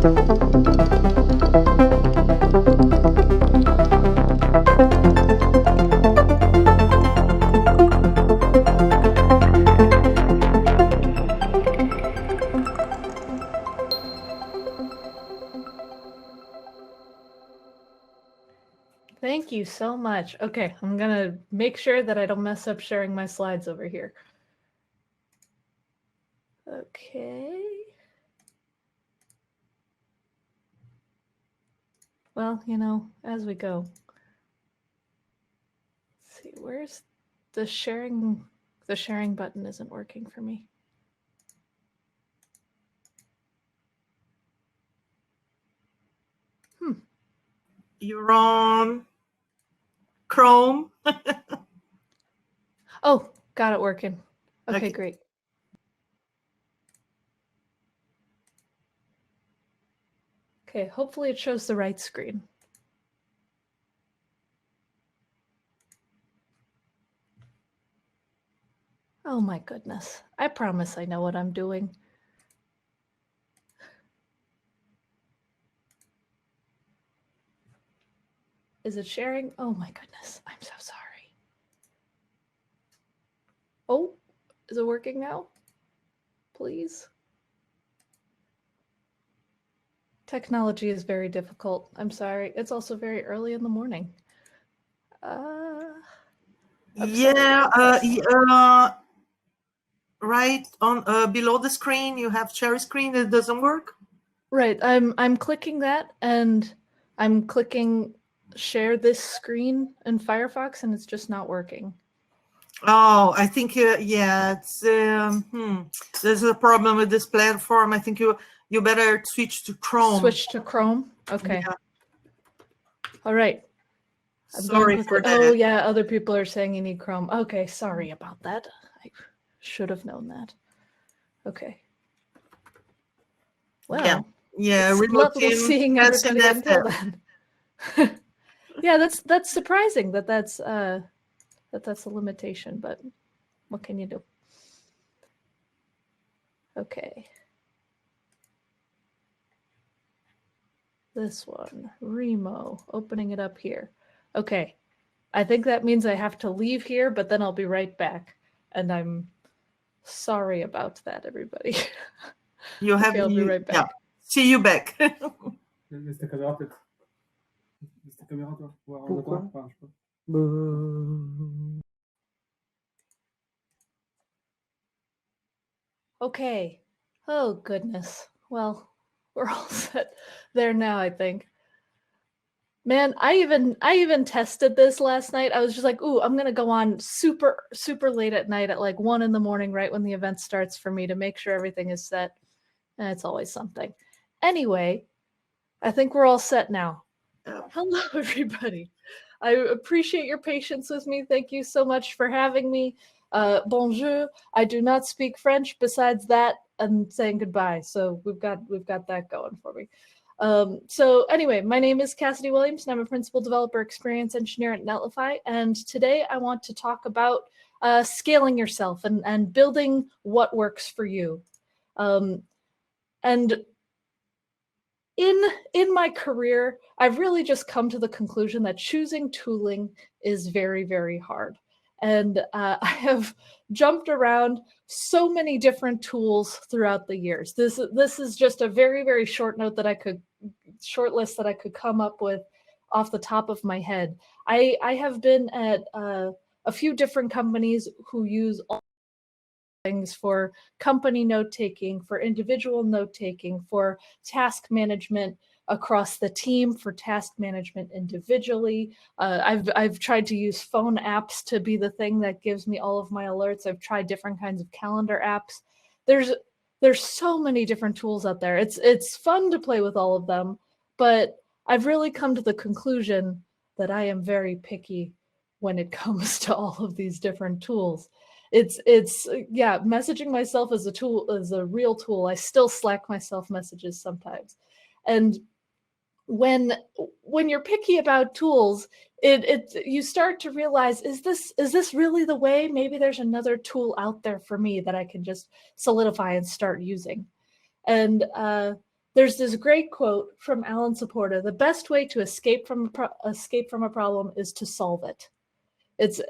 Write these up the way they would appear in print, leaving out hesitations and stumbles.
Thank you so much. Okay, I'm gonna make sure that I don't mess up sharing my slides over here. Okay. Well, you know, as we go. Let's see, where's the sharing? The sharing button isn't working for me. You're on Chrome. Oh, got it working. Okay, Okay. great. Okay, hopefully it shows the right screen. Oh my goodness. I promise I know what I'm doing. Is it sharing? Oh my goodness. I'm so sorry. Oh, is it working now? Please. Technology is very difficult. I'm sorry. It's also very early in the morning. Right on below the screen, you have share screen. It doesn't work. Right. I'm clicking that, and I'm clicking share this screen in Firefox, and it's just not working. Oh, I think yeah, it's there's a problem with this platform. I think you better switch to Chrome. Switch to Chrome. Okay. Yeah. All right. Sorry for that. Oh yeah, other people are saying you need Chrome. Okay, sorry about that. I should have known that. Okay. Well, yeah, it's remote lovely team, seeing everybody until then. Yeah, that's surprising that's a limitation, but what can you do? Okay. This one, Remo, opening it up here. Okay. I think that means I have to leave here, but then I'll be right back. And I'm sorry about that, everybody. You have okay, I'll be right back. Yeah. See you back. Okay. Oh, goodness. Well, we're all set there now, I think. Man, I even tested this last night. I was just like, ooh, I'm going to go on super, super late at night at like 1 a.m, right when the event starts for me to make sure everything is set. And it's always something. Anyway, I think we're all set now. Hello, everybody. I appreciate your patience with me. Thank you so much for having me. Bonjour. I do not speak French. Besides that, I'm saying goodbye. So we've got that going for me. So anyway, my name is Cassidy Williams, and I'm a Principal Developer Experience Engineer at Netlify. And today I want to talk about scaling yourself and building what works for you. And in my career, I've really just come to the conclusion that choosing tooling is very, very hard. And I have jumped around so many different tools throughout the years. This is just a very, very short list that I could come up with off the top of my head. I have been at a few different companies who use all things for company note-taking, for individual note-taking, for task management across the team, for task management individually. I've tried to use phone apps to be the thing that gives me all of my alerts. I've tried different kinds of calendar apps. There's so many different tools out there. It's fun to play with all of them, but I've really come to the conclusion that I am very picky when it comes to all of these different tools. It's messaging myself as a real tool. I still Slack myself messages sometimes. And when you're picky about tools, you start to realize, is this really the way? Maybe there's another tool out there for me that I can just solidify and start using. And There's this great quote from Alan Saporta: the best way to escape from a problem is to solve it.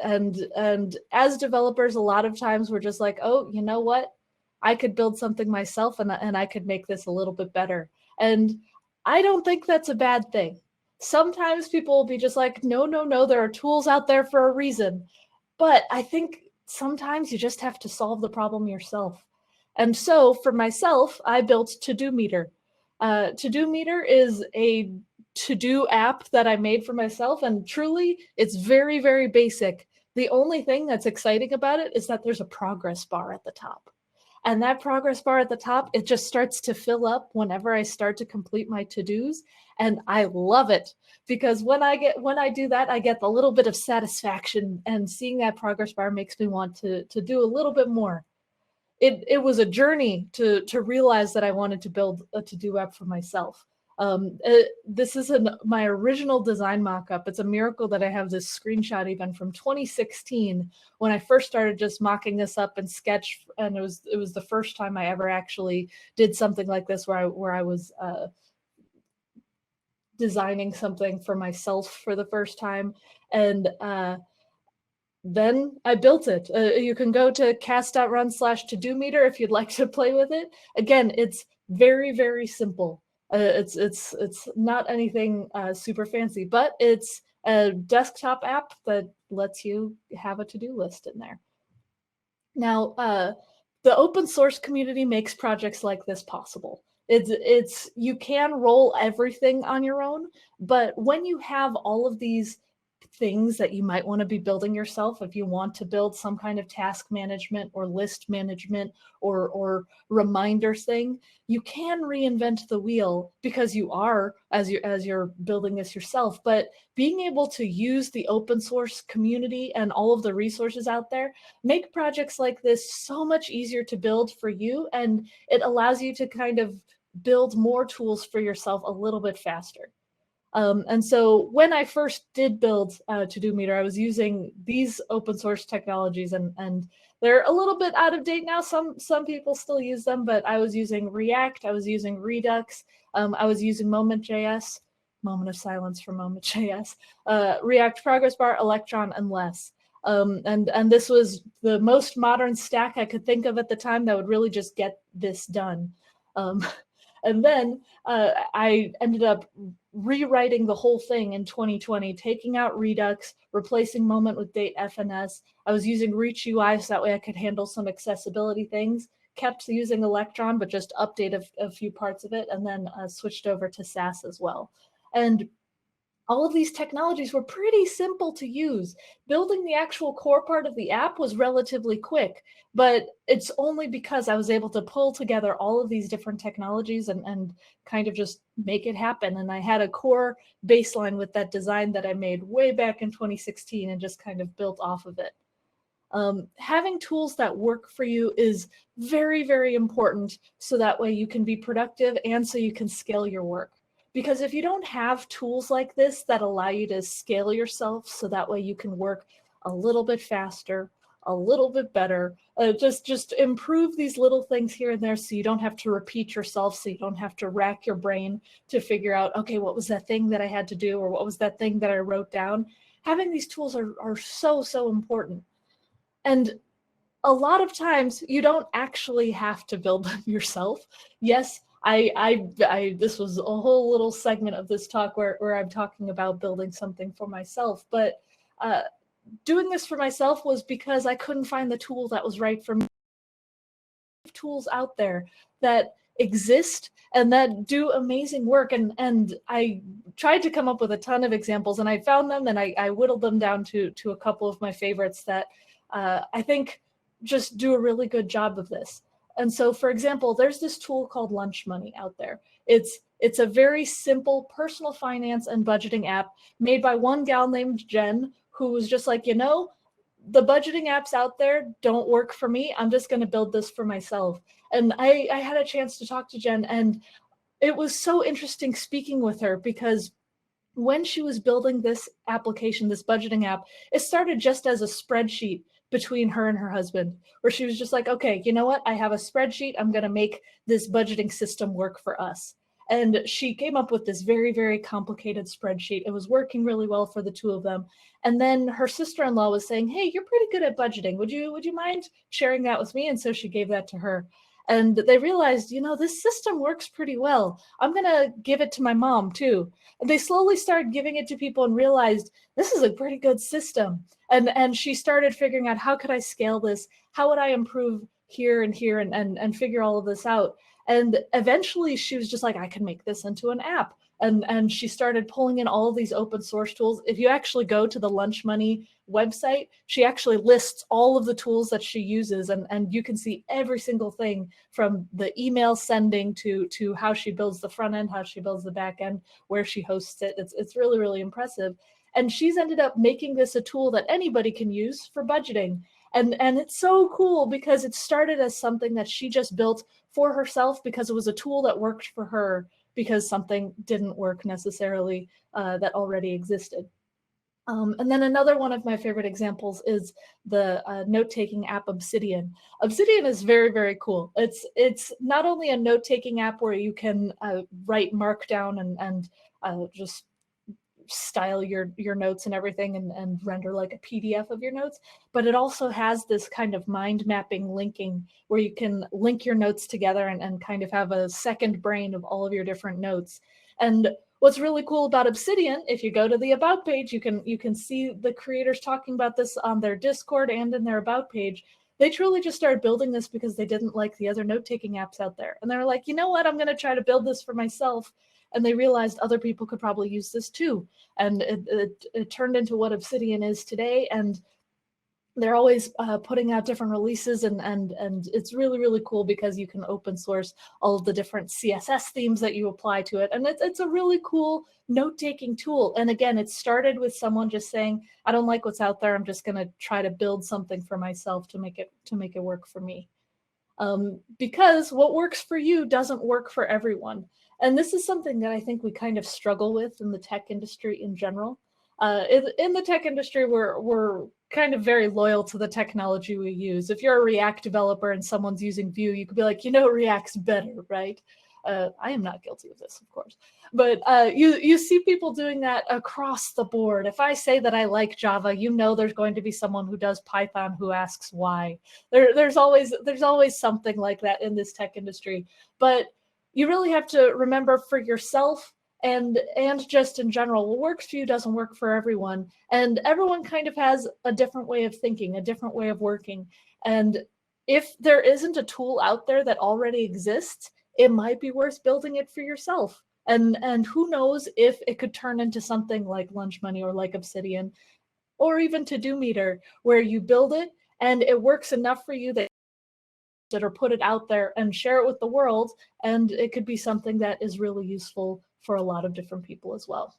And as developers, a lot of times we're just like, oh, you know what? I could build something myself and I could make this a little bit better. And I don't think that's a bad thing. Sometimes people will be just like, no, no, no, there are tools out there for a reason. But I think sometimes you just have to solve the problem yourself. And so for myself, I built todometer. Todometer is a to-do app that I made for myself, and truly, it's very, very basic. The only thing that's exciting about it is that there's a progress bar at the top. And that progress bar at the top, it just starts to fill up whenever I start to complete my to-dos. And I love it because when I do that, I get a little bit of satisfaction, and seeing that progress bar makes me want to do a little bit more. It was a journey to realize that I wanted to build a to-do app for myself. This is my original design mock-up. It's a miracle that I have this screenshot even from 2016 when I first started just mocking this up in Sketch, and it was the first time I ever actually did something like this where I was designing something for myself for the first time. And then I built it. You can go to cast.run/todometer if you'd like to play with it. Again, it's very, very simple. It's not anything super fancy, but it's a desktop app that lets you have a to-do list in there. Now, the open source community makes projects like this possible. You can roll everything on your own, but when you have all of these things that you might want to be building yourself, if you want to build some kind of task management or list management or reminder thing, you can reinvent the wheel because you are, as you're building this yourself. But being able to use the open source community and all of the resources out there make projects like this so much easier to build for you, and it allows you to kind of build more tools for yourself a little bit faster. And so when I first did build todometer, I was using these open source technologies, and they're a little bit out of date now. Some people still use them, but I was using React, I was using Redux, I was using Moment.js, moment of silence for Moment.js, React Progress Bar, Electron, and less. And this was the most modern stack I could think of at the time that would really just get this done. And then I ended up rewriting the whole thing in 2020, taking out Redux, replacing Moment with Date FNS. I was using Reach UI so that way I could handle some accessibility things, kept using Electron, but just update a few parts of it, and then switched over to Sass as well. And all of these technologies were pretty simple to use. Building the actual core part of the app was relatively quick, but it's only because I was able to pull together all of these different technologies and kind of just make it happen. And I had a core baseline with that design that I made way back in 2016 and just kind of built off of it. Having tools that work for you is very, very important, so that way you can be productive and so you can scale your work. Because if you don't have tools like this that allow you to scale yourself so that way you can work a little bit faster, a little bit better, just improve these little things here and there so you don't have to repeat yourself, so you don't have to rack your brain to figure out, okay, what was that thing that I had to do, or what was that thing that I wrote down? Having these tools are so, so important. And a lot of times you don't actually have to build them yourself. Yes, this was a whole little segment of this talk where I'm talking about building something for myself, but doing this for myself was because I couldn't find the tool that was right for me. Tools out there that exist and that do amazing work, and I tried to come up with a ton of examples, and I found them, and I whittled them down to a couple of my favorites that I think just do a really good job of this. And so, for example, there's this tool called Lunch Money out there. It's a very simple personal finance and budgeting app made by one gal named Jen, who was just like, you know, the budgeting apps out there don't work for me. I'm just going to build this for myself. And I had a chance to talk to Jen, and it was so interesting speaking with her, because when she was building this application, this budgeting app, it started just as a spreadsheet between her and her husband, where she was just like, okay, you know what? I have a spreadsheet. I'm going to make this budgeting system work for us. And she came up with this very, very complicated spreadsheet. It was working really well for the two of them. And then her sister-in-law was saying, hey, you're pretty good at budgeting. Would you mind sharing that with me? And so she gave that to her. And they realized, this system works pretty well. I'm going to give it to my mom too. And they slowly started giving it to people and realized this is a pretty good system. And she started figuring out, how could I scale this? How would I improve here and here and figure all of this out? And eventually she was just like, I can make this into an app. And she started pulling in all of these open source tools. If you actually go to the Lunch Money website, she actually lists all of the tools that she uses, and you can see every single thing from the email sending to how she builds the front end, how she builds the back end, where she hosts it. It's really, really impressive. And she's ended up making this a tool that anybody can use for budgeting. And it's so cool because it started as something that she just built for herself because it was a tool that worked for her, because something didn't work necessarily that already existed. And then another one of my favorite examples is the note-taking app Obsidian. Obsidian is very, very cool. It's not only a note-taking app where you can write Markdown and just style your notes and everything and render like a PDF of your notes, but it also has this kind of mind mapping linking where you can link your notes together and kind of have a second brain of all of your different notes. And what's really cool about Obsidian, if you go to the About page, you can see the creators talking about this on their Discord and in their About page. They truly just started building this because they didn't like the other note-taking apps out there. And they were like, you know what, I'm going to try to build this for myself. And they realized other people could probably use this too. And it turned into what Obsidian is today. And they're always putting out different releases, and it's really, really cool because you can open source all of the different CSS themes that you apply to it. And it's a really cool note-taking tool. And again, it started with someone just saying, I don't like what's out there. I'm just going to try to build something for myself to make it work for me. Because what works for you doesn't work for everyone. And this is something that I think we kind of struggle with in the tech industry in general. In the tech industry, we're kind of very loyal to the technology we use. If you're a React developer and someone's using Vue, you could be like, React's better, right? I am not guilty of this, of course. But you see people doing that across the board. If I say that I like Java, there's going to be someone who does Python who asks why. There's always something like that in this tech industry. But you really have to remember for yourself and just in general, what works for you doesn't work for everyone. And everyone kind of has a different way of thinking, a different way of working. And if there isn't a tool out there that already exists, it might be worth building it for yourself. And who knows if it could turn into something like Lunch Money or like Obsidian or even todometer, where you build it and it works enough for you that or put it out there and share it with the world. And it could be something that is really useful for a lot of different people as well.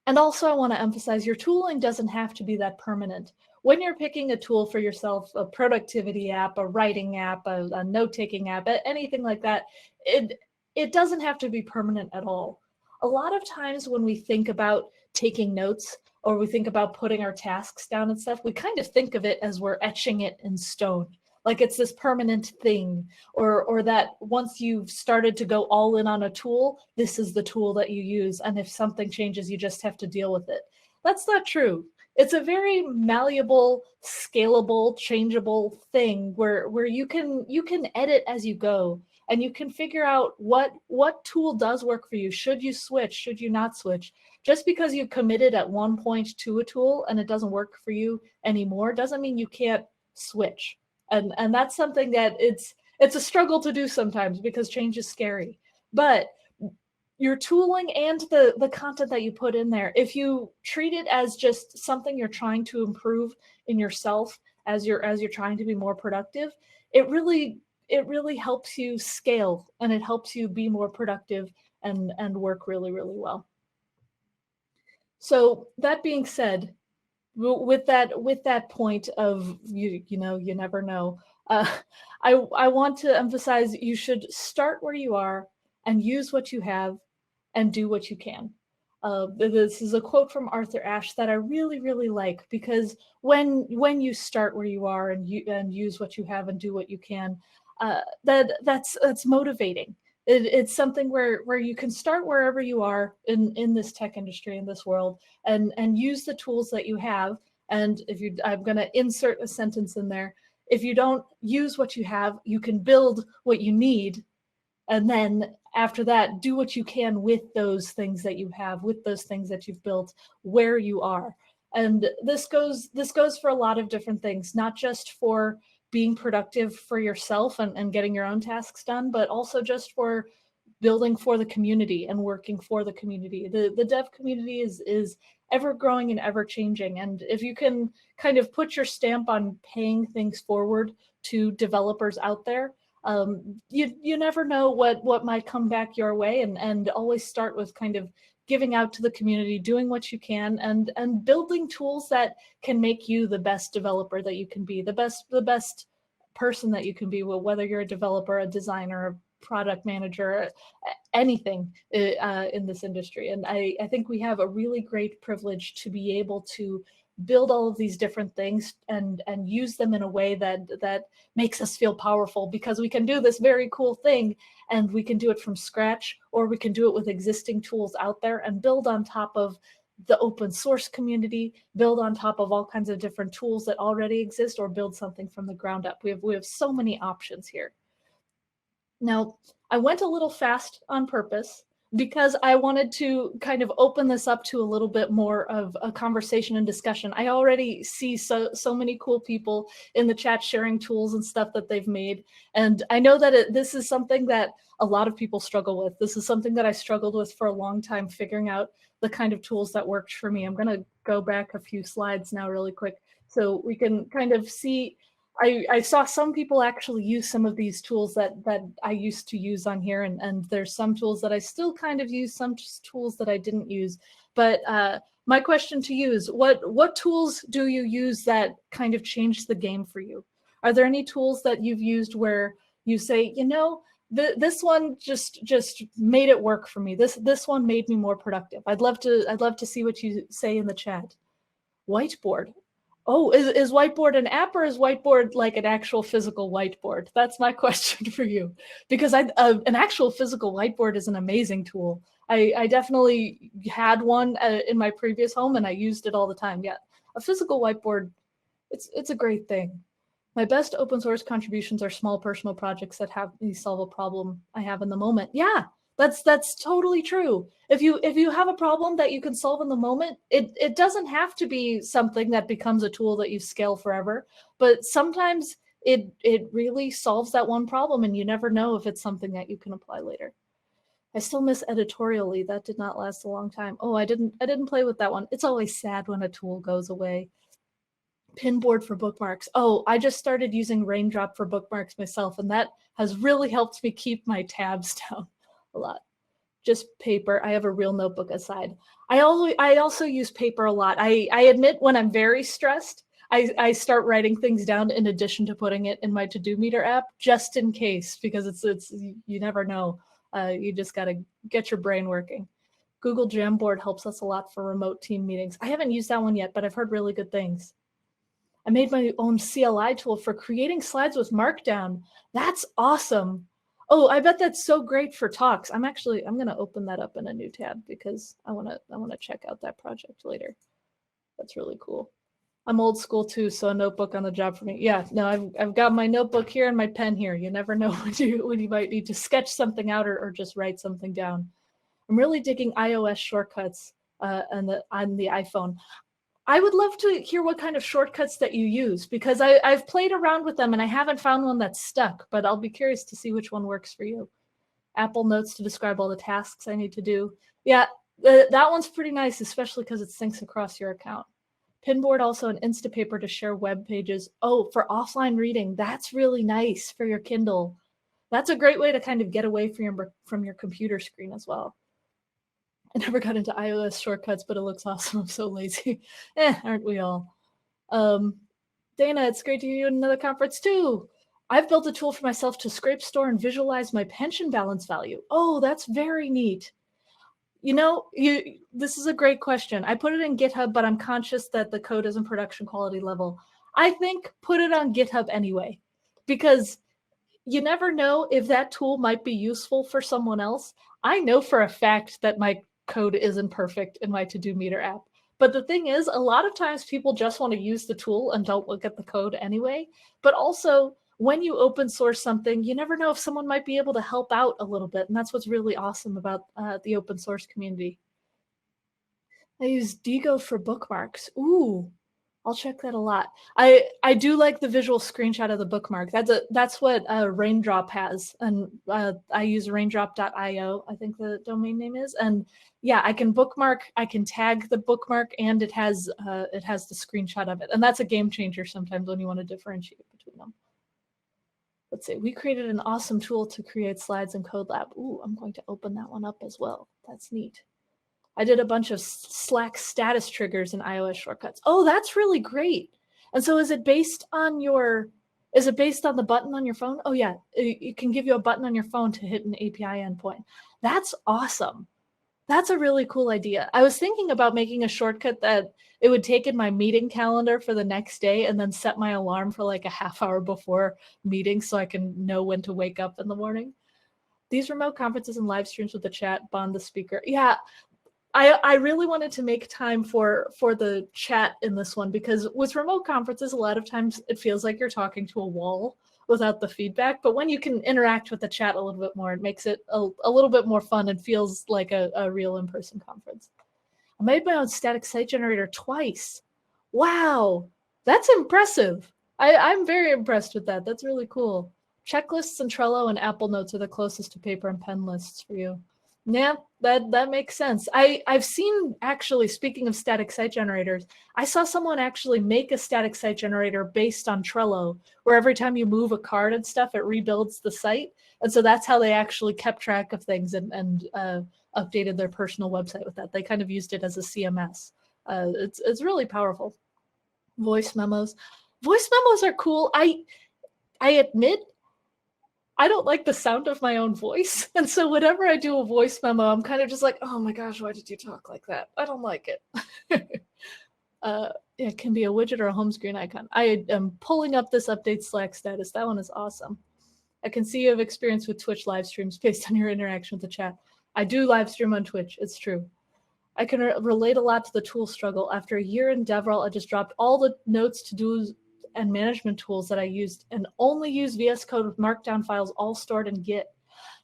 And also I want to emphasize your tooling doesn't have to be that permanent. When you're picking a tool for yourself, a productivity app, a writing app, a note-taking app, anything like that, it doesn't have to be permanent at all. A lot of times when we think about taking notes or we think about putting our tasks down and stuff, we kind of think of it as we're etching it in stone. Like it's this permanent thing, or that once you've started to go all in on a tool, this is the tool that you use. And if something changes, you just have to deal with it. That's not true. It's a very malleable, scalable, changeable thing where you can edit as you go, and you can figure out what tool does work for you. Should you switch? Should you not switch? Just because you committed at one point to a tool and it doesn't work for you anymore doesn't mean you can't switch. And that's something that it's a struggle to do sometimes because change is scary. But your tooling and the content that you put in there, if you treat it as just something you're trying to improve in yourself as you're trying to be more productive, it really helps you scale, and it helps you be more productive and work really, really well. So that being said, with that point of you never know, I want to emphasize you should start where you are and use what you have and do what you can. This is a quote from Arthur Ashe that I really, really like, because when you start where you are and use what you have and do what you can, that's motivating. It's something where you can start wherever you are in this tech industry, in this world, and use the tools that you have. And I'm going to insert a sentence in there. If you don't use what you have, you can build what you need. And then after that, do what you can with those things that you have, with those things that you've built where you are. And this goes for a lot of different things, not just for being productive for yourself and getting your own tasks done, but also just for building for the community and working for the community. The dev community is ever growing and ever changing. And if you can kind of put your stamp on paying things forward to developers out there, you never know what might come back your way, and always start with kind of giving out to the community, doing what you can, and building tools that can make you the best developer that you can be, the best person that you can be, whether you're a developer, a designer, a product manager, anything in this industry. And I think we have a really great privilege to be able to build all of these different things and use them in a way that makes us feel powerful, because we can do this very cool thing and we can do it from scratch, or we can do it with existing tools out there and build on top of the open source community, build on top of all kinds of different tools that already exist, or build something from the ground up. We have so many options here. Now, I went a little fast on purpose because I wanted to kind of open this up to a little bit more of a conversation and discussion. I already see so many cool people in the chat sharing tools and stuff that they've made. And I know that this is something that a lot of people struggle with. This is something that I struggled with for a long time, figuring out the kind of tools that worked for me. I'm going to go back a few slides now really quick so we can kind of see. I saw some people actually use some of these tools that I used to use on here, and there's some tools that I still kind of use, some tools that I didn't use. But my question to you is, what tools do you use that kind of changed the game for you? Are there any tools that you've used where you say, you know, this one just made it work for me. This one made me more productive. I'd love to see what you say in the chat. Whiteboard. Oh, is Whiteboard an app, or is Whiteboard like an actual physical whiteboard? That's my question for you, because an actual physical whiteboard is an amazing tool. I definitely had one in my previous home, and I used it all the time. Yeah, a physical whiteboard, it's a great thing. My best open source contributions are small personal projects that have me solve a problem I have in the moment. Yeah, that's totally true. If you have a problem that you can solve in the moment, it doesn't have to be something that becomes a tool that you scale forever, but sometimes it really solves that one problem, and you never know if it's something that you can apply later. I still miss editorially. That did not last a long time. Oh, I didn't play with that one. It's always sad when a tool goes away. Pinboard for bookmarks. Oh, I just started using Raindrop for bookmarks myself, and that has really helped me keep my tabs down a lot. Just paper. I have a real notebook aside. I also use paper a lot. I admit, when I'm very stressed, I start writing things down in addition to putting it in my todometer app, just in case, because it's you never know. You just got to get your brain working. Google Jamboard helps us a lot for remote team meetings. I haven't used that one yet, but I've heard really good things. I made my own CLI tool for creating slides with Markdown. That's awesome. Oh, I bet that's so great for talks. I'm going to open that up in a new tab because I want to check out that project later. That's really cool. I'm old school too, so a notebook on the job for me. Yeah, no, I've got my notebook here and my pen here. You never know when you might need to sketch something out or just write something down. I'm really digging iOS shortcuts on the iPhone. I would love to hear what kind of shortcuts that you use, because I've played around with them and I haven't found one that's stuck, but I'll be curious to see which one works for you. Apple Notes to describe all the tasks I need to do. Yeah, that one's pretty nice, especially because it syncs across your account. Pinboard, also an Instapaper to share web pages. Oh, for offline reading, that's really nice for your Kindle. That's a great way to kind of get away from your computer screen as well. I never got into iOS shortcuts, but it looks awesome. I'm so lazy. Aren't we all? Dana, it's great to hear you in another conference too. I've built a tool for myself to scrape, store, and visualize my pension balance value. Oh, that's very neat. You know, this is a great question. I put it in GitHub, but I'm conscious that the code isn't production quality level. I think put it on GitHub anyway, because you never know if that tool might be useful for someone else. I know for a fact that my code isn't perfect in my To-Do-Meter app. But the thing is, a lot of times people just want to use the tool and don't look at the code anyway. But also, when you open source something, you never know if someone might be able to help out a little bit. And that's what's really awesome about the open source community. I use Digo for bookmarks. Ooh, I'll check that a lot. I do like the visual screenshot of the bookmark. That's what Raindrop has, and I use raindrop.io. I think the domain name is, and yeah, I can bookmark. I can tag the bookmark, and it has the screenshot of it, and that's a game changer sometimes when you want to differentiate between them. Let's see. We created an awesome tool to create slides in CodeLab. Ooh, I'm going to open that one up as well. That's neat. I did a bunch of Slack status triggers in iOS shortcuts. Oh, that's really great. And so is it based on the button on your phone? Oh yeah, it can give you a button on your phone to hit an API endpoint. That's awesome. That's a really cool idea. I was thinking about making a shortcut that it would take in my meeting calendar for the next day and then set my alarm for like a half hour before meeting so I can know when to wake up in the morning. These remote conferences and live streams with the chat bond the speaker. Yeah, I really wanted to make time for the chat in this one, because with remote conferences, a lot of times it feels like you're talking to a wall without the feedback. But when you can interact with the chat a little bit more, it makes it a little bit more fun and feels like a real in-person conference. I made my own static site generator twice. Wow, that's impressive. I'm very impressed with that. That's really cool. Checklists and Trello and Apple Notes are the closest to paper and pen lists for you. Yeah, that makes sense. I've seen, actually, speaking of static site generators, I saw someone actually make a static site generator based on Trello, where every time you move a card and stuff, it rebuilds the site. And so that's how they actually kept track of things and updated their personal website with that. They kind of used it as a CMS. It's really powerful. Voice memos. Voice memos are cool. I admit, I don't like the sound of my own voice. And so whenever I do a voice memo, I'm kind of just like, oh my gosh, why did you talk like that? I don't like it. It can be a widget or a home screen icon. I am pulling up this update Slack status. That one is awesome. I can see you have experience with Twitch live streams based on your interaction with the chat. I do live stream on Twitch. It's true. I can relate a lot to the tool struggle. After a year in DevRel, I just dropped all the notes, to-dos, and management tools that I used and only use VS Code with markdown files all stored in Git.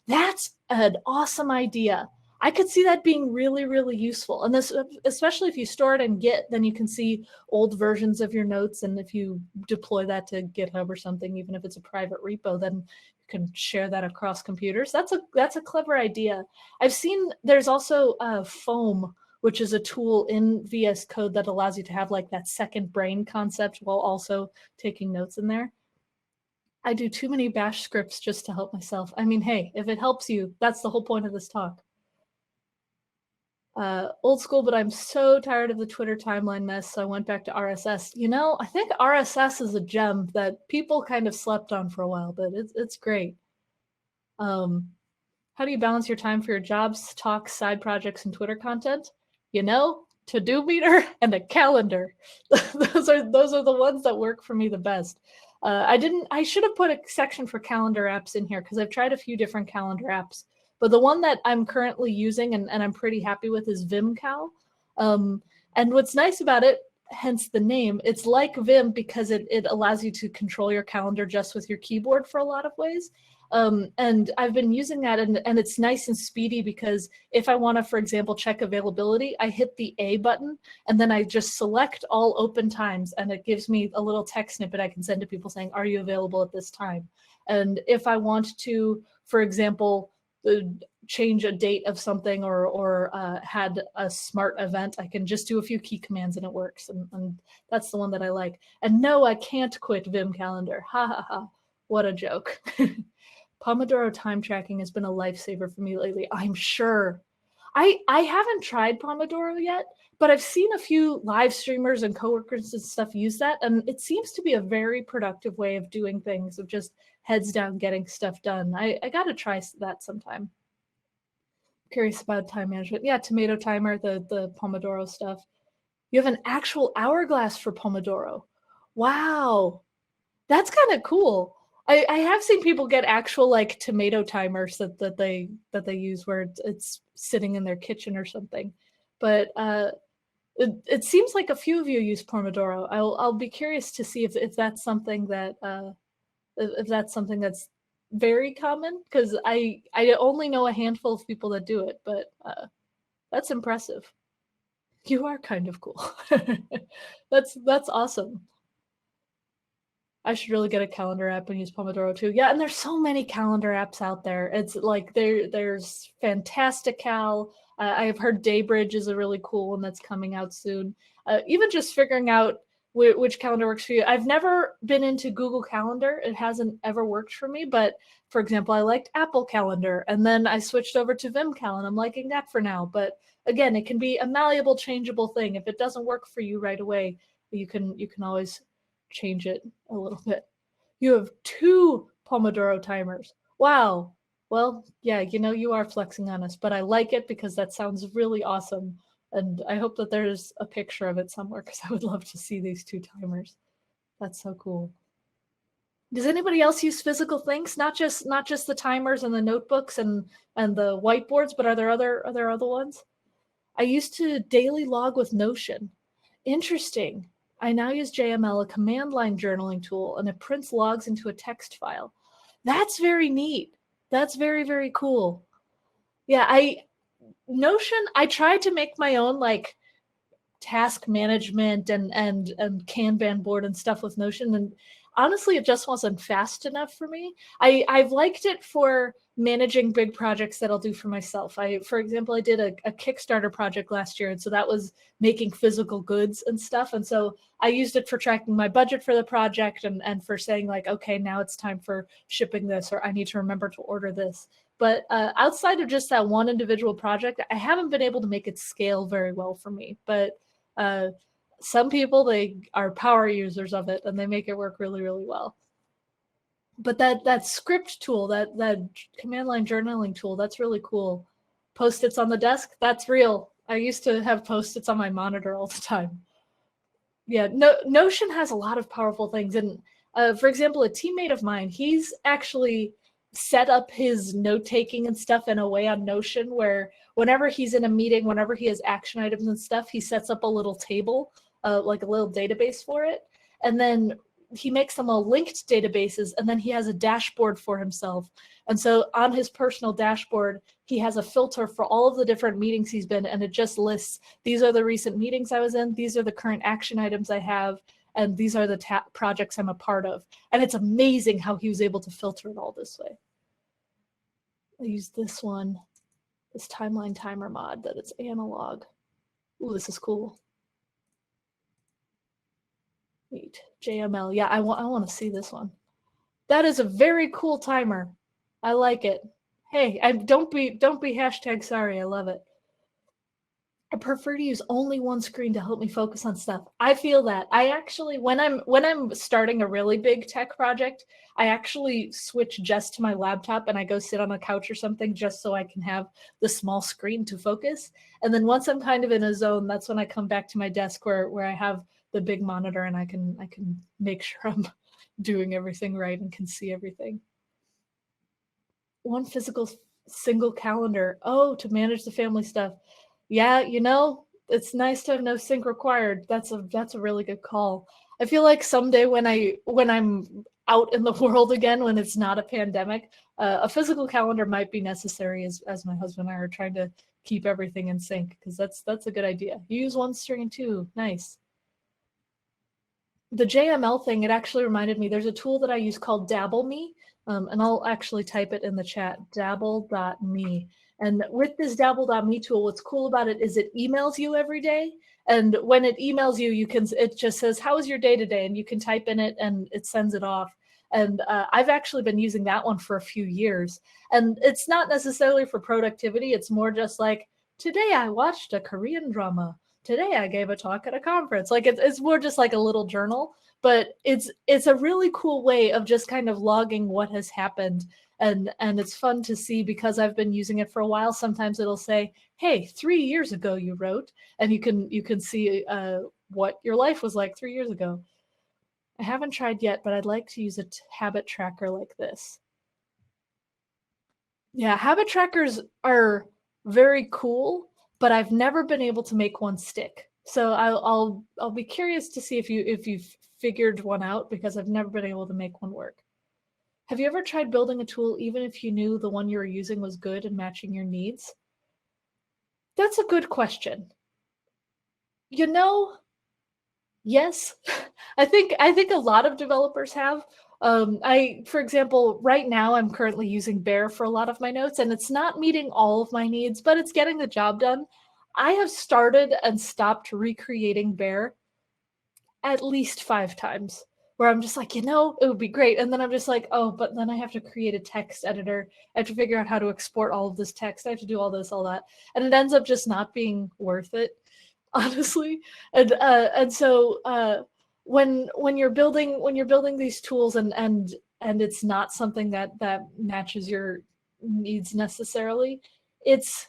That's an awesome idea. I could see that being really, really useful. And this, especially if you store it in Git, then you can see old versions of your notes. And if you deploy that to GitHub or something, even if it's a private repo, then you can share that across computers. That's a clever idea. I've seen there's also Foam, which is a tool in VS Code that allows you to have like that second brain concept while also taking notes in there. I do too many bash scripts just to help myself. I mean, hey, if it helps you, that's the whole point of this talk. Old school, but I'm so tired of the Twitter timeline mess, so I went back to RSS. You know, I think RSS is a gem that people kind of slept on for a while, but it's great. How do you balance your time for your jobs, talks, side projects, and Twitter content? You know, To-Do-Meter and a calendar. those are the ones that work for me the best. I should have put a section for calendar apps in here because I've tried a few different calendar apps, but the one that I'm currently using and I'm pretty happy with is VimCal. And what's nice about it, hence the name, it's like Vim because it allows you to control your calendar just with your keyboard for a lot of ways. And I've been using that, and it's nice and speedy because if I want to, for example, check availability, I hit the A button and then I just select all open times and it gives me a little text snippet I can send to people saying, are you available at this time? And if I want to, for example, change a date of something or had a smart event, I can just do a few key commands and it works. And that's the one that I like. And no, I can't quit Vim Calendar. Ha ha ha. What a joke. Pomodoro time tracking has been a lifesaver for me lately, I'm sure. I haven't tried Pomodoro yet, but I've seen a few live streamers and coworkers and stuff use that, and it seems to be a very productive way of doing things, of just heads down getting stuff done. I got to try that sometime. Curious about time management. Yeah, Tomato Timer, the Pomodoro stuff. You have an actual hourglass for Pomodoro. Wow, that's kind of cool. I have seen people get actual like tomato timers that they use where it's sitting in their kitchen or something. But it seems like a few of you use Pomodoro. I'll be curious to see if that's something that if that's something that's very common, because I only know a handful of people that do it, but that's impressive. You are kind of cool. That's awesome. I should really get a calendar app and use Pomodoro too. Yeah, and there's so many calendar apps out there. It's like there's Fantastical. I've heard Daybridge is a really cool one that's coming out soon. Even just figuring out which calendar works for you. I've never been into Google Calendar. It hasn't ever worked for me. But for example, I liked Apple Calendar, and then I switched over to VimCal, and I'm liking that for now. But again, it can be a malleable, changeable thing. If it doesn't work for you right away, you can always change it a little bit. You have 2 Pomodoro timers. Wow. Well, yeah, you are flexing on us, but I like it because that sounds really awesome. And I hope that there's a picture of it somewhere because I would love to see these 2 timers. That's so cool. Does anybody else use physical things? Not just the timers and the notebooks and the whiteboards, but are there other ones? I used to daily log with Notion. Interesting. I now use JML, a command line journaling tool, and it prints logs into a text file. That's very neat. That's very, very cool. Yeah, Notion, I tried to make my own like task management and Kanban board and stuff with Notion, and honestly it just wasn't fast enough for me. I've liked it for managing big projects that I'll do for myself. For example, I did a Kickstarter project last year, and so that was making physical goods and stuff, and so I used it for tracking my budget for the project and for saying like, okay, now it's time for shipping this, or I need to remember to order this. But outside of just that one individual project, I haven't been able to make it scale very well for me. But some people, they are power users of it and they make it work really, really well. But that script tool, that command line journaling tool, that's really cool. Post-its on the desk, that's real. I used to have post-its on my monitor all the time. Yeah, Notion has a lot of powerful things. And for example, a teammate of mine, he's actually set up his note-taking and stuff in a way on Notion where whenever he's in a meeting, whenever he has action items and stuff, he sets up a little table, like a little database for it. And then he makes them all linked databases, and then he has a dashboard for himself. And so on his personal dashboard, he has a filter for all of the different meetings he's been, and it just lists, these are the recent meetings I was in, these are the current action items I have, and these are the projects I'm a part of. And it's amazing how he was able to filter it all this way. I use this one, this timeline timer mod that it's analog. Ooh, this is cool. Wait, JML. Yeah, I want to see this one. That is a very cool timer. I like it. Hey, don't be hashtag sorry. I love it. I prefer to use only one screen to help me focus on stuff. I feel that. I actually, when I'm starting a really big tech project, I actually switch just to my laptop and I go sit on a couch or something just so I can have the small screen to focus. And then once I'm kind of in a zone, that's when I come back to my desk where I have the big monitor and I can make sure I'm doing everything right and can see everything. One physical single calendar. Oh, to manage the family stuff. Yeah, it's nice to have no sync required. That's a really good call. I feel like someday when I'm out in the world again, when it's not a pandemic, a physical calendar might be necessary as my husband and I are trying to keep everything in sync, because that's a good idea. You use one screen too. Nice. The JML thing, it actually reminded me, there's a tool that I use called DabbleMe, and I'll actually type it in the chat, dabble.me. And with this dabble.me tool, what's cool about it is it emails you every day. And when it emails you, it just says, how was your day today? And you can type in it and it sends it off. And I've actually been using that one for a few years. And it's not necessarily for productivity. It's more just like, today I watched a Korean drama. Today I gave a talk at a conference. Like it's more just like a little journal, but it's a really cool way of just kind of logging what has happened. And it's fun to see because I've been using it for a while. Sometimes it'll say, hey, 3 years ago you wrote, and you can see what your life was like 3 years ago. I haven't tried yet, but I'd like to use a habit tracker like this. Yeah, habit trackers are very cool, but I've never been able to make one stick. So I'll be curious to see if you've figured one out, because I've never been able to make one work. Have you ever tried building a tool even if you knew the one you were using was good and matching your needs? That's a good question. You know, yes. I think a lot of developers have. For example, right now I'm currently using Bear for a lot of my notes, and it's not meeting all of my needs, but it's getting the job done. I have started and stopped recreating Bear at least 5 times, where I'm just like, it would be great. And then I'm just like, oh, but then I have to create a text editor. I have to figure out how to export all of this text. I have to do all this, all that. And it ends up just not being worth it, honestly. And so when you're building these tools, and it's not something that matches your needs necessarily, it's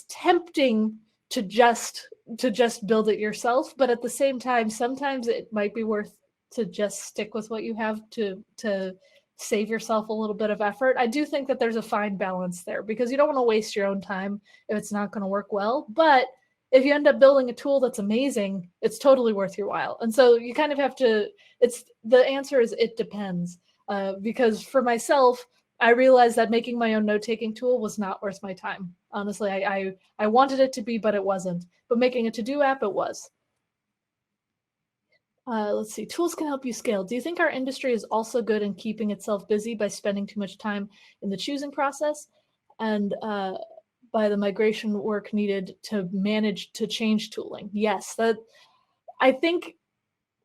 tempting to just build it yourself, but at the same time, sometimes it might be worth to just stick with what you have to save yourself a little bit of effort. I do think that there's a fine balance there, because you don't want to waste your own time if it's not going to work well. But if you end up building a tool that's amazing, it's totally worth your while. And so you kind of have to, the answer is it depends. Because for myself, I realized that making my own note-taking tool was not worth my time. Honestly, I wanted it to be, but it wasn't. But making a to-do app, it was. Let's see. Tools can help you scale. Do you think our industry is also good in keeping itself busy by spending too much time in the choosing process, and by the migration work needed to manage to change tooling? Yes, I think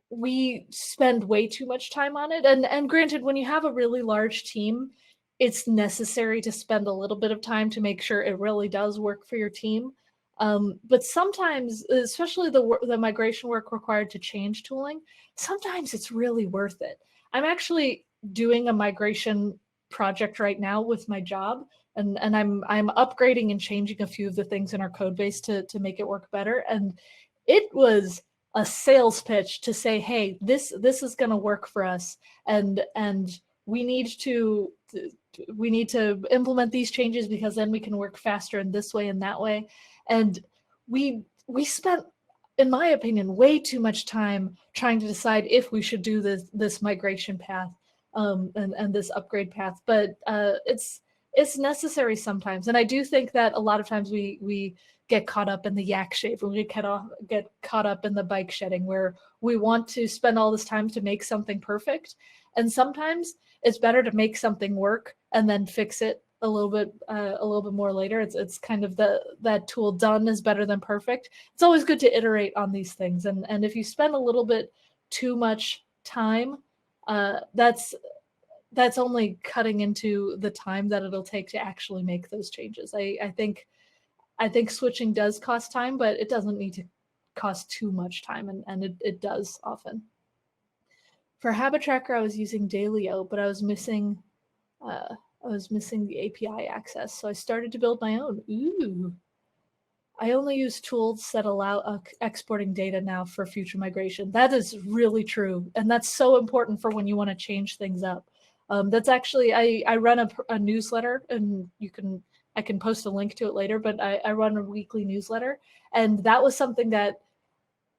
we spend way too much time on it. And granted, when you have a really large team, it's necessary to spend a little bit of time to make sure it really does work for your team. But sometimes, especially the migration work required to change tooling, sometimes it's really worth it. I'm actually doing a migration project right now with my job, and I'm upgrading and changing a few of the things in our code base to make it work better. And it was a sales pitch to say, hey, this is going to work for us, and we need to implement these changes, because then we can work faster in this way and that way. And we spent, in my opinion, way too much time trying to decide if we should do this migration path, and this upgrade path. But it's necessary sometimes. And I do think that a lot of times we get caught up in the yak shave, and we get caught up in the bike shedding, where we want to spend all this time to make something perfect. And sometimes it's better to make something work and then fix it a little bit more later. It's kind of that tool done is better than perfect. It's always good to iterate on these things. And if you spend a little bit too much time, that's only cutting into the time that it'll take to actually make those changes. I think switching does cost time, but it doesn't need to cost too much time, and it does often. For Habit Tracker, I was using Dailyo, but I was missing the API access, so I started to build my own. Ooh. I only use tools that allow exporting data now for future migration. That is really true, and that's so important for when you want to change things up. That's actually, I run a newsletter, and I can post a link to it later, but I run a weekly newsletter. And that was something that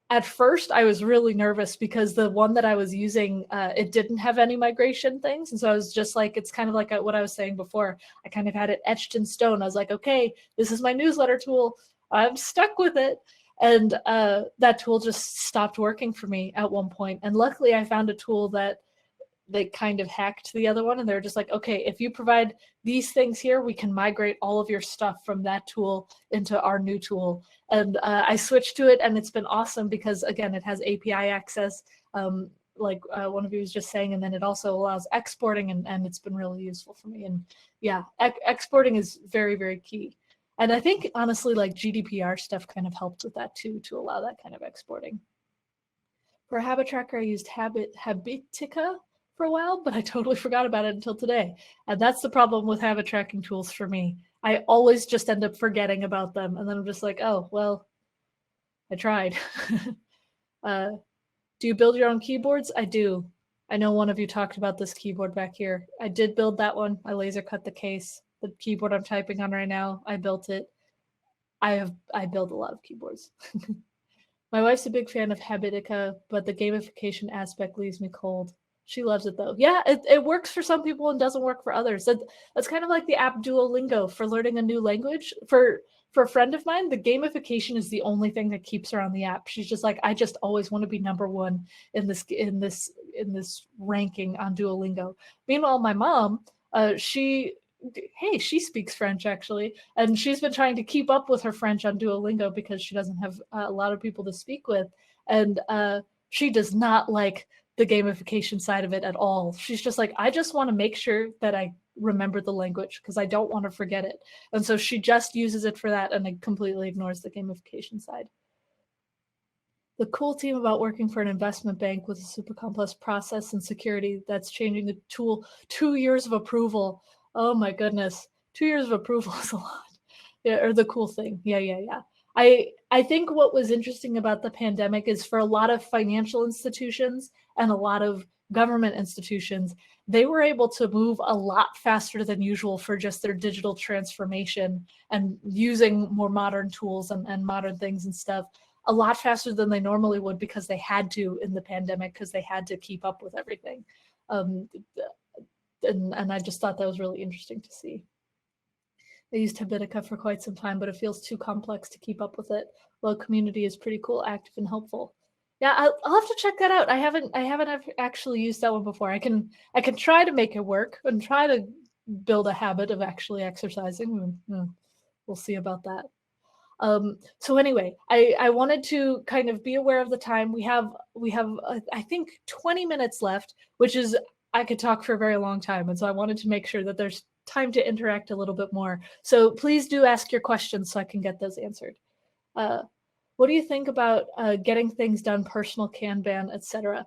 at first I was really nervous, because the one that I was using, it didn't have any migration things. And so I was just like, it's kind of like what I was saying before. I kind of had it etched in stone. I was like, okay, this is my newsletter tool. I'm stuck with it. And that tool just stopped working for me at one point. And luckily I found a tool that they kind of hacked the other one, and they're just like, okay, if you provide these things here, we can migrate all of your stuff from that tool into our new tool. And I switched to it, and it's been awesome, because again, it has API access, like one of you was just saying, and then it also allows exporting, and it's been really useful for me. And yeah, exporting is very, very key. And I think honestly, like GDPR stuff kind of helped with that too, to allow that kind of exporting. For Habit Tracker, I used Habitica for a while, but I totally forgot about it until today. And that's the problem with habit tracking tools for me. I always just end up forgetting about them. And then I'm just like, oh, well, I tried. Do you build your own keyboards? I do. I know one of you talked about this keyboard back here. I did build that one. I laser cut the case. The keyboard I'm typing on right now, I built it. I build a lot of keyboards. My wife's a big fan of Habitica, but the gamification aspect leaves me cold. She loves it though. Yeah, it works for some people and doesn't work for others. That's kind of like the app Duolingo for learning a new language. For a friend of mine, the gamification is the only thing that keeps her on the app. She's just like, I just always want to be number one in this ranking on Duolingo. Meanwhile, my mom, she speaks French actually, and she's been trying to keep up with her French on Duolingo because she doesn't have a lot of people to speak with, and she does not like the gamification side of it at all. She's just like, I just want to make sure that I remember the language because I don't want to forget it, and so she just uses it for that and it completely ignores the gamification side. The cool team about working for an investment bank with a super complex process and security that's changing the tool. 2 years of approval. Oh my goodness. 2 years of approval is a lot. Yeah, or the cool thing. Yeah. I think what was interesting about the pandemic is for a lot of financial institutions and a lot of government institutions, they were able to move a lot faster than usual for just their digital transformation and using more modern tools and modern things and stuff a lot faster than they normally would because they had to in the pandemic because they had to keep up with everything. And I just thought that was really interesting to see. I used Habitica for quite some time, but it feels too complex to keep up with it. Well, community is pretty cool, active, and helpful. Yeah, I'll have to check that out. I haven't actually used that one before. I can try to make it work and try to build a habit of actually exercising. We'll see about that. So anyway, I wanted to kind of be aware of the time. We have I think 20 minutes left, which is I could talk for a very long time, and so I wanted to make sure that there's time to interact a little bit more. So please do ask your questions so I can get those answered. What do you think about getting things done, personal Kanban, etc.?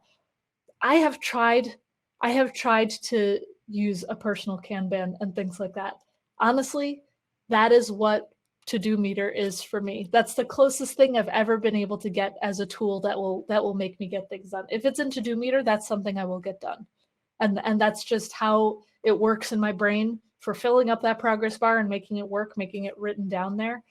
I have tried to use a personal Kanban and things like that. Honestly, that is what todometer is for me. That's the closest thing I've ever been able to get as a tool that will make me get things done. If it's in todometer, that's something I will get done. And that's just how it works in my brain for filling up that progress bar and making it work, making it written down there.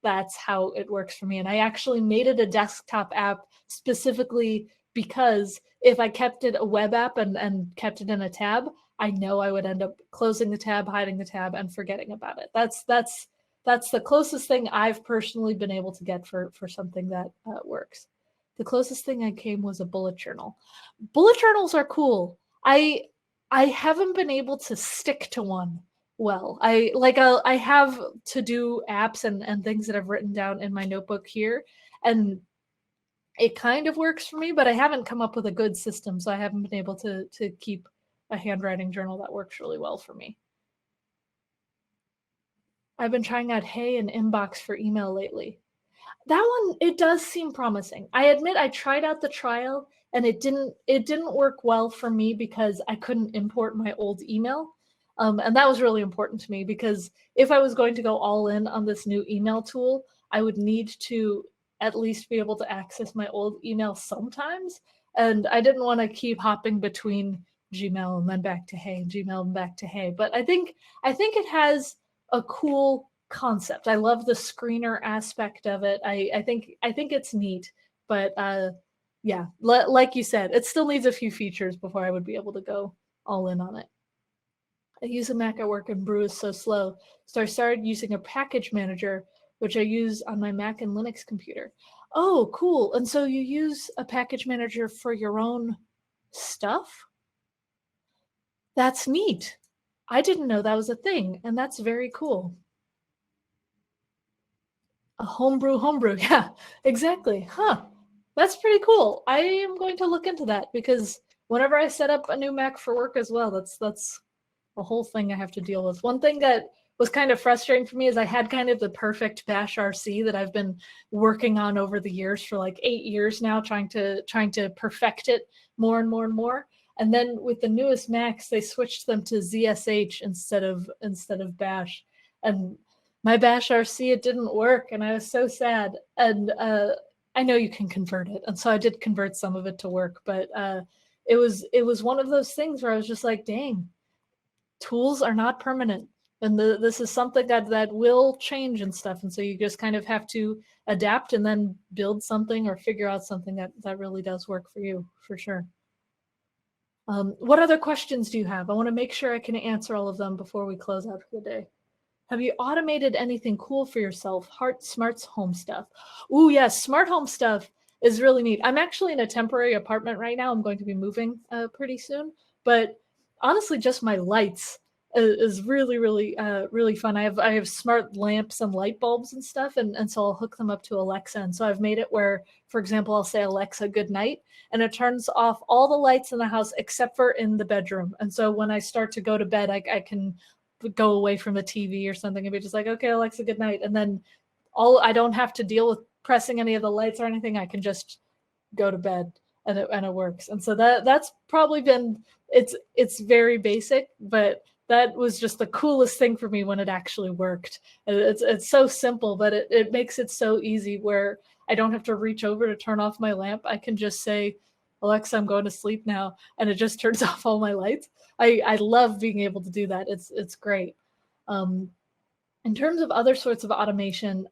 That's how it works for me. And I actually made it a desktop app specifically because if I kept it a web app and kept it in a tab, I know I would end up closing the tab, hiding the tab, and forgetting about it. That's the closest thing I've personally been able to get for something that works. The closest thing I came was a bullet journal. Bullet journals are cool. I haven't been able to stick to one well. I have to-do apps and things that I've written down in my notebook here, and it kind of works for me, but I haven't come up with a good system, so I haven't been able to keep a handwriting journal that works really well for me. I've been trying out Hey and Inbox for email lately. That one, it does seem promising. I admit I tried out the trial and it didn't work well for me because I couldn't import my old email. And that was really important to me because if I was going to go all in on this new email tool, I would need to at least be able to access my old email sometimes. And I didn't want to keep hopping between Gmail and then back to Hey, Gmail and back to Hey. But I think it has a cool concept. I love the screener aspect of it. I think it's neat, but yeah, like you said, it still needs a few features before I would be able to go all in on it. I use a Mac at work and Brew is so slow, so I started using a package manager, which I use on my Mac and Linux computer. Oh, cool. And so you use a package manager for your own stuff? That's neat. I didn't know that was a thing, and that's very cool. A homebrew. Yeah, exactly. Huh. That's pretty cool. I am going to look into that because whenever I set up a new Mac for work as well, that's a whole thing I have to deal with. One thing that was kind of frustrating for me is I had kind of the perfect bash RC that I've been working on over the years for like 8 years now, trying to perfect it more and more and more. And then with the newest Macs, they switched them to ZSH instead of bash. And my bash RC, it didn't work, and I was so sad. And I know you can convert it. And so I did convert some of it to work, but it was one of those things where I was just like, dang, tools are not permanent. And this is something that will change and stuff. And so you just kind of have to adapt and then build something or figure out something that really does work for you, for sure. What other questions do you have? I want to make sure I can answer all of them before we close out for the day. Have you automated anything cool for yourself? Smart's home stuff. Ooh, yes, smart home stuff is really neat. I'm actually in a temporary apartment right now. I'm going to be moving pretty soon. But honestly, just my lights is really, really, really fun. I have smart lamps and light bulbs and stuff, and so I'll hook them up to Alexa. And so I've made it where, for example, I'll say, Alexa, good night, and it turns off all the lights in the house except for in the bedroom. And so when I start to go to bed, I can go away from the TV or something and be just like, okay, Alexa, good night. And then I don't have to deal with pressing any of the lights or anything. I can just go to bed and it works. And so that's probably been, it's very basic, but that was just the coolest thing for me when it actually worked. It's so simple, but it makes it so easy where I don't have to reach over to turn off my lamp. I can just say, Alexa, I'm going to sleep now. And it just turns off all my lights. I love being able to do that. It's great. In terms of other sorts of automation,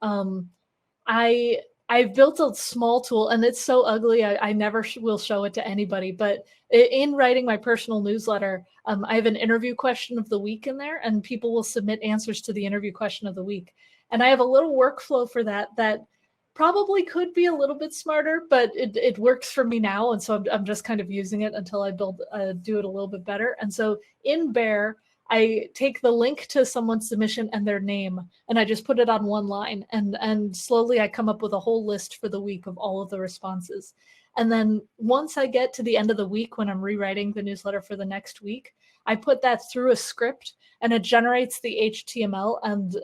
I've built a small tool, and it's so ugly, I never will show it to anybody. But in writing my personal newsletter, I have an interview question of the week in there, and people will submit answers to the interview question of the week. And I have a little workflow for that probably could be a little bit smarter, but it works for me now. And so I'm just kind of using it until I do it a little bit better. And so in Bear, I take the link to someone's submission and their name, and I just put it on one line. And slowly I come up with a whole list for the week of all of the responses. And then once I get to the end of the week, when I'm rewriting the newsletter for the next week, I put that through a script, and it generates the HTML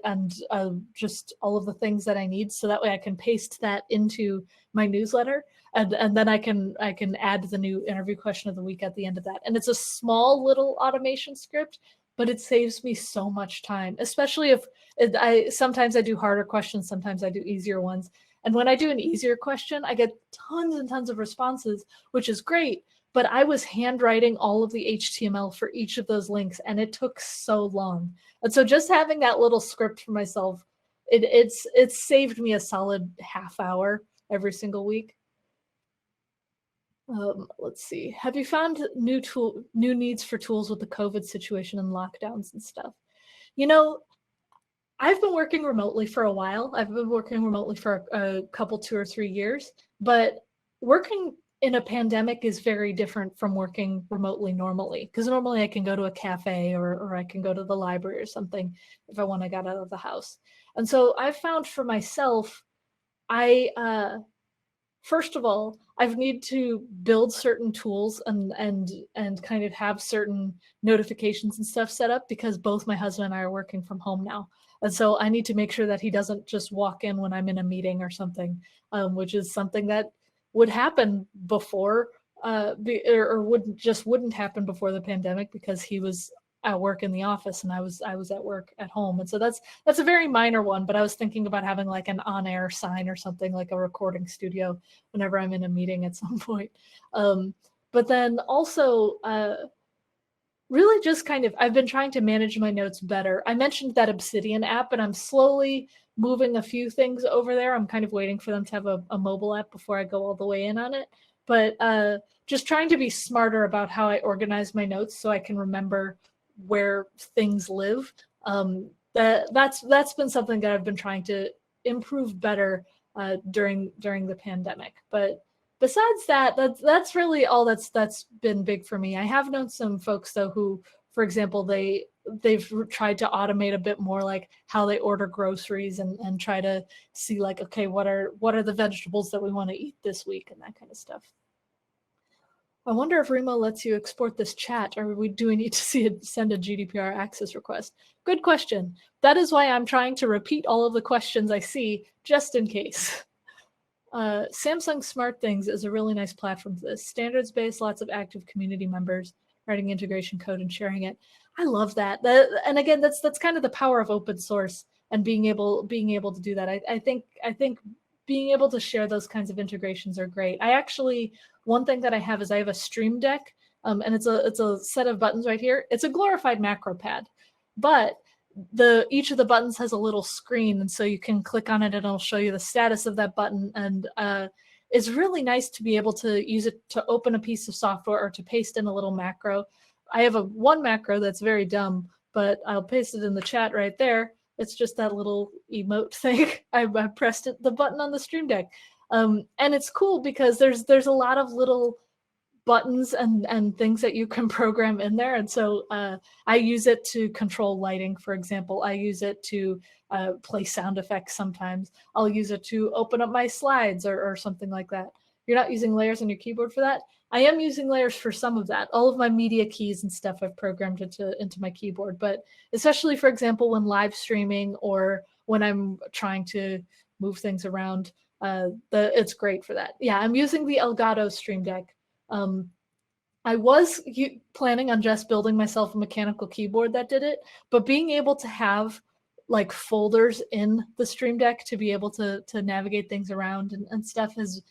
and just all of the things that I need. So that way I can paste that into my newsletter, and then I can add the new interview question of the week at the end of that. And it's a small little automation script, but it saves me so much time, especially if sometimes I do harder questions, sometimes I do easier ones. And when I do an easier question, I get tons and tons of responses, which is great. But I was handwriting all of the HTML for each of those links, and it took so long. And so just having that little script for myself, it's saved me a solid half hour every single week. Let's see. Have you found new needs for tools with the COVID situation and lockdowns and stuff? You know, I've been working remotely for a while. I've been working remotely for a couple, 2 or 3 years, but working in a pandemic is very different from working remotely normally, because normally I can go to a cafe or I can go to the library or something if I want to get out of the house. And so I've found for myself, first of all, I've need to build certain tools and kind of have certain notifications and stuff set up, because both my husband and I are working from home now. And so I need to make sure that he doesn't just walk in when I'm in a meeting or something, which is something that would happen before or wouldn't happen before the pandemic, because he was at work in the office and I was at work at home. And so that's a very minor one, but I was thinking about having like an on-air sign or something, like a recording studio whenever I'm in a meeting at some point. But then also really just kind of, I've been trying to manage my notes better. I mentioned that Obsidian app, and I'm slowly moving a few things over there. I'm kind of waiting for them to have a mobile app before I go all the way in on it. But just trying to be smarter about how I organize my notes so I can remember where things live. That's been something that I've been trying to improve better during the pandemic. But besides that, that's really all that's been big for me. I have known some folks though who, for example, they've tried to automate a bit more, like how they order groceries and try to see like, okay, what are the vegetables that we want to eat this week and that kind of stuff. I wonder if Remo lets you export this chat, or do we need to send a GDPR access request? Good question. That is why I'm trying to repeat all of the questions I see, just in case. Samsung SmartThings is a really nice platform for this. Standards-based, lots of active community members writing integration code and sharing it. I love that. And again, that's kind of the power of open source and being able to do that. I think being able to share those kinds of integrations are great. One thing that I have is I have a Stream Deck, and it's a set of buttons right here. It's a glorified macro pad, but each of the buttons has a little screen, and so you can click on it and it'll show you the status of that button. And it's really nice to be able to use it to open a piece of software or to paste in a little macro. I have one macro that's very dumb, but I'll paste it in the chat right there. It's just that little emote thing. I pressed the button on the Stream Deck. And it's cool because there's a lot of little buttons and things that you can program in there. And so I use it to control lighting, for example. I use it to play sound effects sometimes. I'll use it to open up my slides or something like that. You're not using layers on your keyboard for that? I am using layers for some of that. All of my media keys and stuff I've programmed into my keyboard, but especially, for example, when live streaming or when I'm trying to move things around, it's great for that. Yeah, I'm using the Elgato Stream Deck. I was planning on just building myself a mechanical keyboard that did it, but being able to have like folders in the Stream Deck to be able to navigate things around and stuff has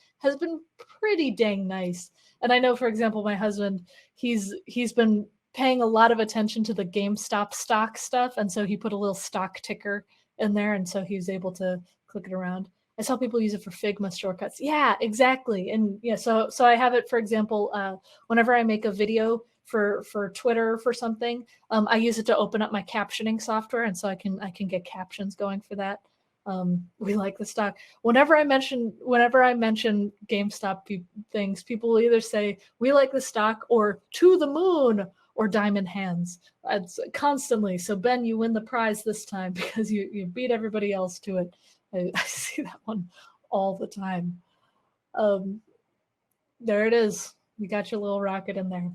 been pretty dang nice. And I know, for example, my husband, he's been paying a lot of attention to the GameStop stock stuff, and so he put a little stock ticker in there, and so he was able to click it around. I saw people use it for Figma shortcuts. Yeah, exactly. And yeah, so I have it, for example, whenever I make a video for Twitter for something, I use it to open up my captioning software, and so I can get captions going for that. We like the stock. Whenever I mention GameStop things, people will either say we like the stock or to the moon or diamond hands. It's constantly. So Ben, you win the prize this time because you beat everybody else to it. I see that one all the time. There it is. You got your little rocket in there.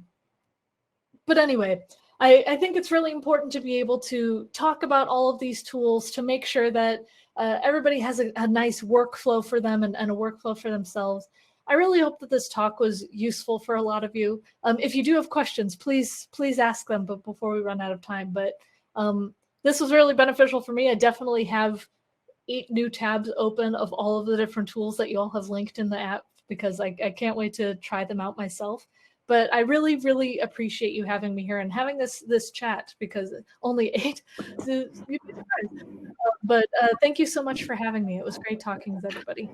But anyway, I think it's really important to be able to talk about all of these tools to make sure that everybody has a nice workflow for them and a workflow for themselves. I really hope that this talk was useful for a lot of you. If you do have questions, please ask them, but before we run out of time. But this was really beneficial for me. I definitely have 8 new tabs open of all of the different tools that you all have linked in the app because I can't wait to try them out myself. But I really, really appreciate you having me here and having this chat because only 8. But thank you so much for having me. It was great talking with everybody.